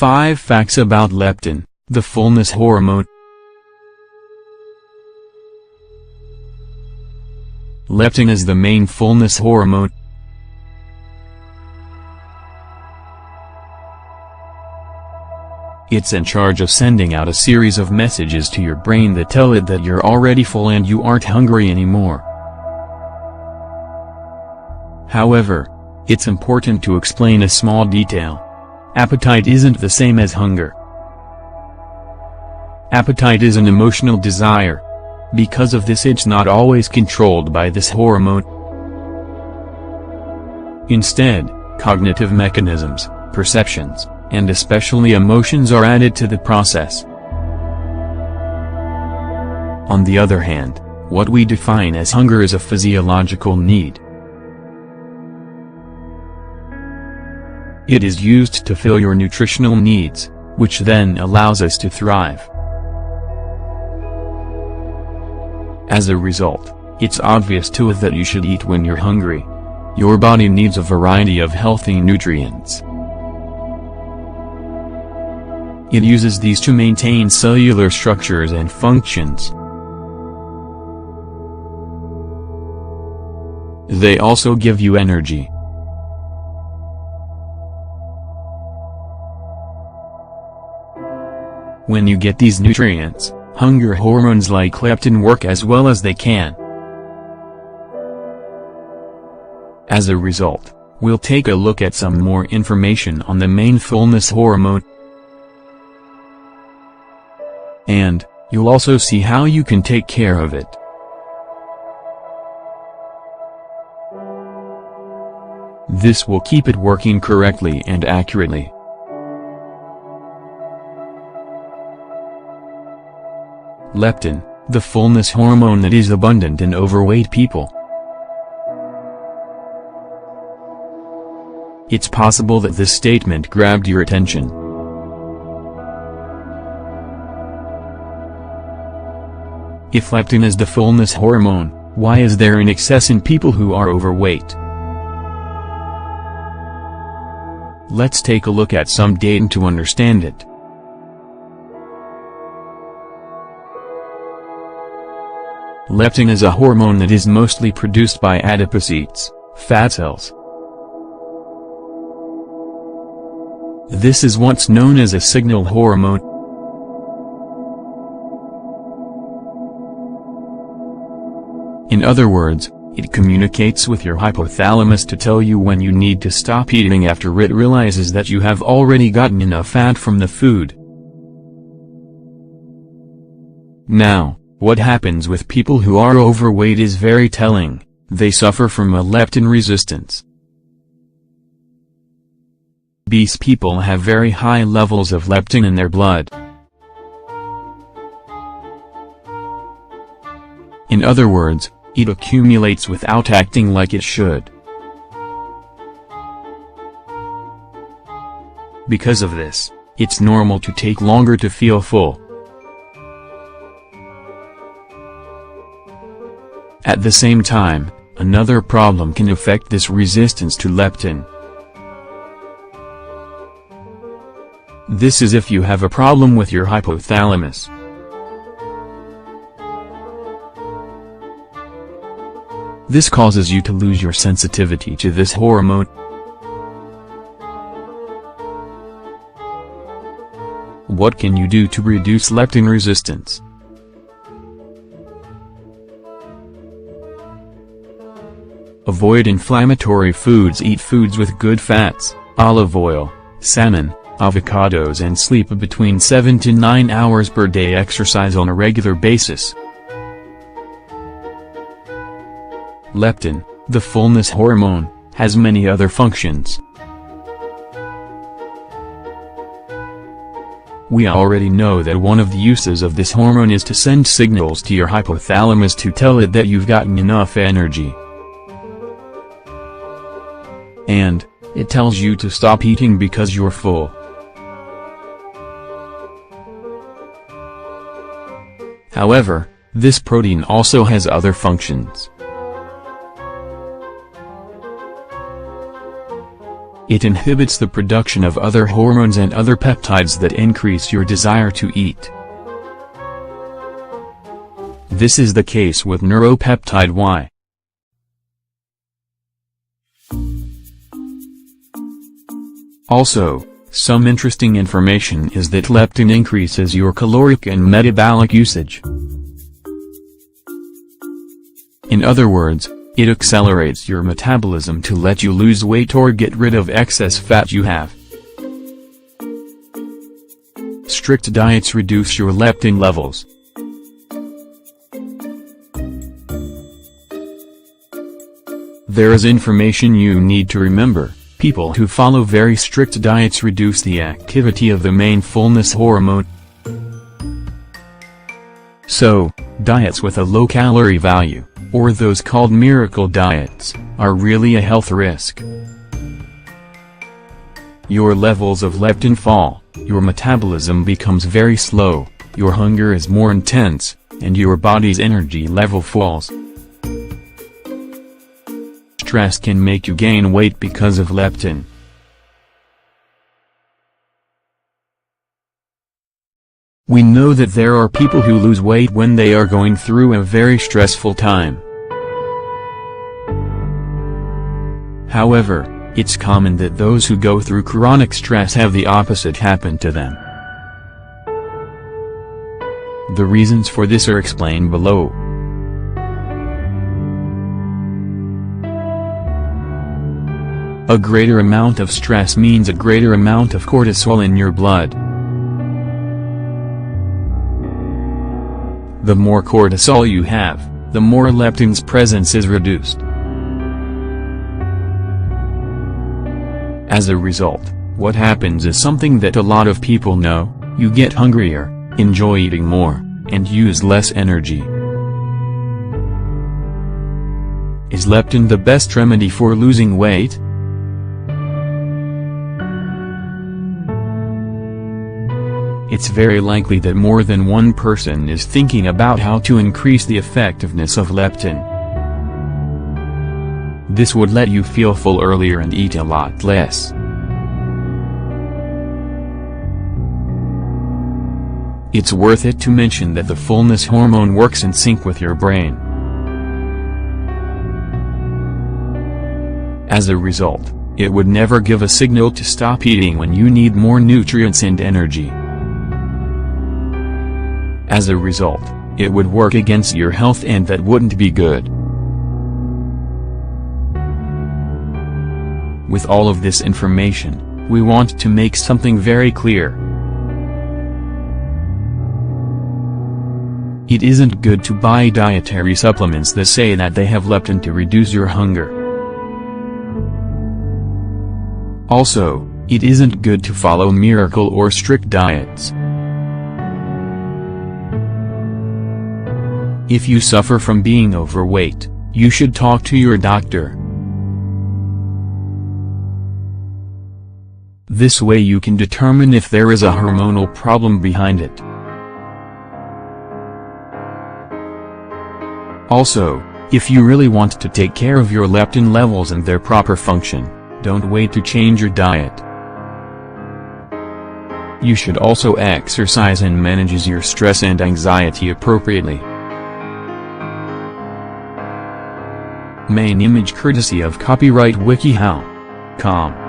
5 Facts about leptin, the fullness hormone. Leptin is the main fullness hormone. It's in charge of sending out a series of messages to your brain that tell it that you're already full and you aren't hungry anymore. However, it's important to explain a small detail. Appetite isn't the same as hunger. Appetite is an emotional desire. Because of this, it's not always controlled by this hormone. Instead, cognitive mechanisms, perceptions, and especially emotions are added to the process. On the other hand, what we define as hunger is a physiological need. It is used to fill your nutritional needs, which then allows us to thrive. As a result, it's obvious to us that you should eat when you're hungry. Your body needs a variety of healthy nutrients. It uses these to maintain cellular structures and functions. They also give you energy. When you get these nutrients, hunger hormones like leptin work as well as they can. As a result, we'll take a look at some more information on the main fullness hormone. And, you'll also see how you can take care of it. This will keep it working correctly and accurately. Leptin, the fullness hormone that is abundant in overweight people. It's possible that this statement grabbed your attention. If leptin is the fullness hormone, why is there an excess in people who are overweight? Let's take a look at some data to understand it. Leptin is a hormone that is mostly produced by adipocytes, fat cells. This is what's known as a signal hormone. In other words, it communicates with your hypothalamus to tell you when you need to stop eating after it realizes that you have already gotten enough fat from the food. Now, what happens with people who are overweight is very telling. They suffer from a leptin resistance. These people have very high levels of leptin in their blood. In other words, it accumulates without acting like it should. Because of this, it's normal to take longer to feel full. At the same time, another problem can affect this resistance to leptin. This is if you have a problem with your hypothalamus. This causes you to lose your sensitivity to this hormone. What can you do to reduce leptin resistance? Avoid inflammatory foods. Eat foods with good fats, olive oil, salmon, avocados, and sleep between 7 to 9 hours per day. Exercise on a regular basis. Leptin, the fullness hormone, has many other functions. We already know that one of the uses of this hormone is to send signals to your hypothalamus to tell it that you've gotten enough energy. And, it tells you to stop eating because you're full. However, this protein also has other functions. It inhibits the production of other hormones and other peptides that increase your desire to eat. This is the case with neuropeptide Y. Also, some interesting information is that leptin increases your caloric and metabolic usage. In other words, it accelerates your metabolism to let you lose weight or get rid of excess fat you have. Strict diets reduce your leptin levels. There is information you need to remember. People who follow very strict diets reduce the activity of the main fullness hormone. So, diets with a low-calorie value, or those called miracle diets, are really a health risk. Your levels of leptin fall, your metabolism becomes very slow, your hunger is more intense, and your body's energy level falls. Stress can make you gain weight because of leptin. We know that there are people who lose weight when they are going through a very stressful time. However, it's common that those who go through chronic stress have the opposite happen to them. The reasons for this are explained below. A greater amount of stress means a greater amount of cortisol in your blood. The more cortisol you have, the more leptin's presence is reduced. As a result, what happens is something that a lot of people know: you get hungrier, enjoy eating more, and use less energy. Is leptin the best remedy for losing weight? It's very likely that more than one person is thinking about how to increase the effectiveness of leptin. This would let you feel full earlier and eat a lot less. It's worth it to mention that the fullness hormone works in sync with your brain. As a result, it would never give a signal to stop eating when you need more nutrients and energy. As a result, it would work against your health, and that wouldn't be good. With all of this information, we want to make something very clear. It isn't good to buy dietary supplements that say that they have leptin to reduce your hunger. Also, it isn't good to follow miracle or strict diets. If you suffer from being overweight, you should talk to your doctor. This way you can determine if there is a hormonal problem behind it. Also, if you really want to take care of your leptin levels and their proper function, don't wait to change your diet. You should also exercise and manage your stress and anxiety appropriately. Main image courtesy of copyright WikiHow.com.